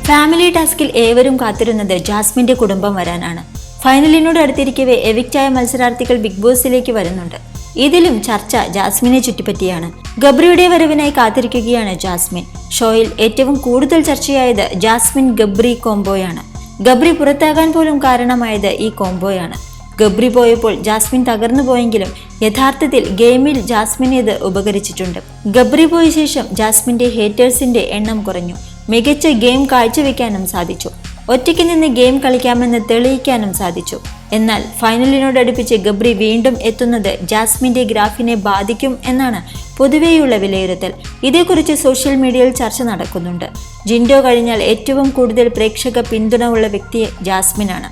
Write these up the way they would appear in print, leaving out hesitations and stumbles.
Family ടാസ്കിൽ ഏവരും കാത്തിരുന്നത് ജാസ്മിന്റെ കുടുംബം വരാനാണ്. ഫൈനലിനോട് അടുത്തിരിക്കവേ എവിക്റ്റായ മത്സരാർത്ഥികൾ ബിഗ് ബോസിലേക്ക് വരുന്നുണ്ട്. ഇതിലും ചർച്ച ജാസ്മിനെ ചുറ്റിപ്പറ്റിയാണ്. ഗബ്രിയുടെ വരവിനായി കാത്തിരിക്കുകയാണ് ജാസ്മിൻ. ഷോയിൽ ഏറ്റവും കൂടുതൽ ചർച്ചയായത് ജാസ്മിൻ ഗബ്രി കോംബോയാണ്. ഗബ്രി പുറത്താകാൻ പോലും കാരണമായത് ഈ കോംബോയാണ്. ഗബ്രി പോയപ്പോൾ ജാസ്മിൻ തകർന്നു പോയെങ്കിലും യഥാർത്ഥത്തിൽ ഗെയിമിൽ ജാസ്മിന് ഇത് ഉപകരിച്ചിട്ടുണ്ട്. ഗബ്രി പോയ ശേഷം ജാസ്മിന്റെ ഹേറ്റേഴ്സിന്റെ എണ്ണം കുറഞ്ഞു. മികച്ച ഗെയിം കാഴ്ചവെക്കാനും സാധിച്ചു. ഒറ്റയ്ക്ക് നിന്ന് ഗെയിം കളിക്കാമെന്ന് തെളിയിക്കാനും സാധിച്ചു. എന്നാൽ ഫൈനലിനോടടുപ്പിച്ച് ഗബ്രി വീണ്ടും എത്തുന്നത് ജാസ്മിന്റെ ഗ്രാഫിനെ ബാധിക്കും എന്നാണ് പൊതുവെയുള്ള വിലയിരുത്തൽ. ഇതേക്കുറിച്ച് സോഷ്യൽ മീഡിയയിൽ ചർച്ച നടക്കുന്നുണ്ട്. ജിൻഡോ കഴിഞ്ഞാൽ ഏറ്റവും കൂടുതൽ പ്രേക്ഷക പിന്തുണ ഉള്ള വ്യക്തി ജാസ്മിനാണ്.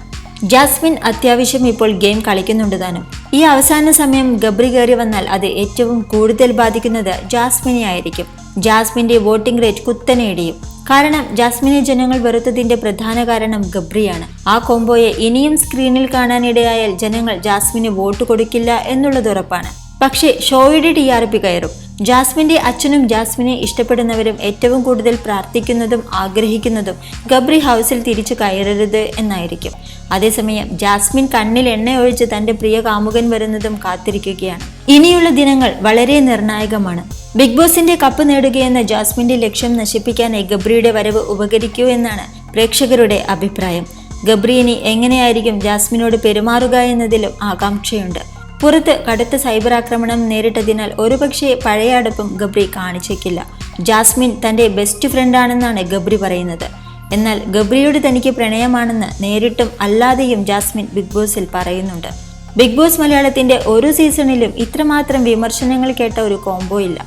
ജാസ്മിൻ അത്യാവശ്യം ഇപ്പോൾ ഗെയിം കളിക്കുന്നുണ്ട് താനും. ഈ അവസാന സമയം ഗബ്രി കയറി വന്നാൽ അത് ഏറ്റവും കൂടുതൽ ബാധിക്കുന്നത് ജാസ്മിനെ ആയിരിക്കും. ജാസ്മിന്റെ വോട്ടിംഗ് റേറ്റ് കുത്തനെ ഇടിയും. കാരണം ജാസ്മിനെ ജനങ്ങൾ വെറുത്തതിന്റെ പ്രധാന കാരണം ഗബ്രിയാണ്. ആ കോംബോയെ ഇനിയും സ്ക്രീനിൽ കാണാനിടയായാൽ ജനങ്ങൾ ജാസ്മിന് വോട്ട് കൊടുക്കില്ല എന്നുള്ളത് ഉറപ്പാണ്. പക്ഷേ ഷോയുടെ TRP കയറും. ജാസ്മിന്റെ അച്ഛനും ജാസ്മിനെ ഇഷ്ടപ്പെടുന്നവരും ഏറ്റവും കൂടുതൽ പ്രാർത്ഥിക്കുന്നതും ആഗ്രഹിക്കുന്നതും ഗബ്രി ഹൗസിൽ തിരിച്ചു കയറരുത് എന്നായിരിക്കും. അതേസമയം ജാസ്മിൻ കണ്ണിൽ എണ്ണയൊഴിച്ച് തന്റെ പ്രിയ കാമുകൻ വരുന്നതും കാത്തിരിക്കുകയാണ്. ഇനിയുള്ള ദിനങ്ങൾ വളരെ നിർണായകമാണ്. ബിഗ് ബോസിന്റെ കപ്പ് നേടുകയെന്ന ജാസ്മിന്റെ ലക്ഷ്യം നശിപ്പിക്കാനായി ഗബ്രിയുടെ വരവ് ഉപകരിക്കൂ എന്നാണ് പ്രേക്ഷകരുടെ അഭിപ്രായം. ഗബ്രി ഇനി എങ്ങനെയായിരിക്കും ജാസ്മിനോട് പെരുമാറുക എന്നതിലും ആകാംക്ഷയുണ്ട്. പുറത്ത് കടുത്ത സൈബർ ആക്രമണം നേരിട്ടതിനാൽ ഒരുപക്ഷെ പഴയ അടുപ്പം ഗബ്രി കാണിച്ചേക്കില്ല. ജാസ്മിൻ തന്റെ ബെസ്റ്റ് ഫ്രണ്ടാണെന്നാണ് ഗബ്രി പറയുന്നത്. എന്നാൽ ഗബ്രിയോട് തനിക്ക് പ്രണയമാണെന്ന് നേരിട്ടും അല്ലാതെയും ജാസ്മിൻ ബിഗ് ബോസിൽ പറയുന്നുണ്ട്. ബിഗ് ബോസ് മലയാളത്തിന്റെ ഒരു സീസണിലും ഇത്രമാത്രം വിമർശനങ്ങൾ കേട്ട ഒരു കോംബോ ഇല്ല.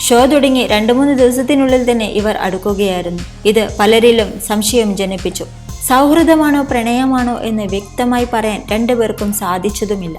ഷോ തുടങ്ങി 2-3 ദിവസത്തിനുള്ളിൽ തന്നെ ഇവർ അടുക്കുകയായിരുന്നു. ഇത് പലരിലും സംശയം ജനിപ്പിച്ചു. സൗഹൃദമാണോ പ്രണയമാണോ എന്ന് വ്യക്തമായി പറയാൻ രണ്ടുപേർക്കും സാധിച്ചതുമില്ല.